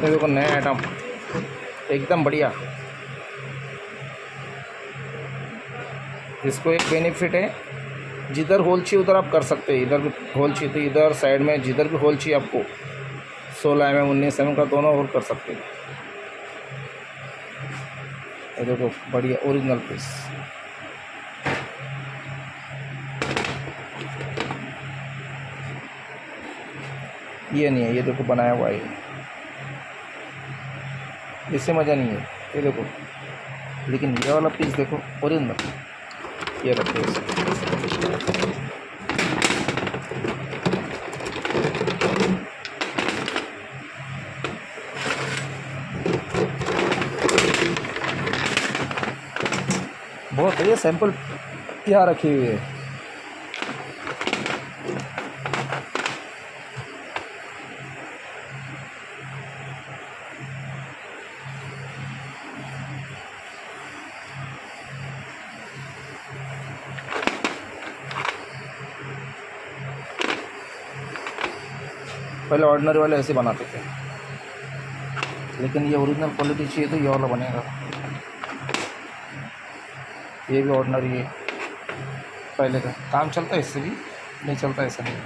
ये देखो नया आइटम एकदम बढ़िया। इसको एक बेनिफिट है, जिधर होल चाहिए उधर आप कर सकते हैं। इधर भी होल चाहिए तो इधर साइड में जिधर भी होल चाहिए आपको 16 mm 19 mm का दोनों होल कर सकते हैं। ये देखो बढ़िया ओरिजिनल पीस। ये नहीं है, ये देखो बनाया हुआ है, इससे मज़ा नहीं है। ये देखो, लेकिन ये वाला पीस देखो ओरिजिनल। ये रखो इसे। बहुत ये सैंपल यहाँ रखी हुई है। पहले ऑर्डिनरी वाले ऐसे बनाते थे, लेकिन ये ओरिजिनल क्वालिटी चाहिए तो ये वाला बनेगा। ये भी ऑर्डिनरी है, पहले का काम चलता है, इससे भी नहीं चलता ऐसा नहीं।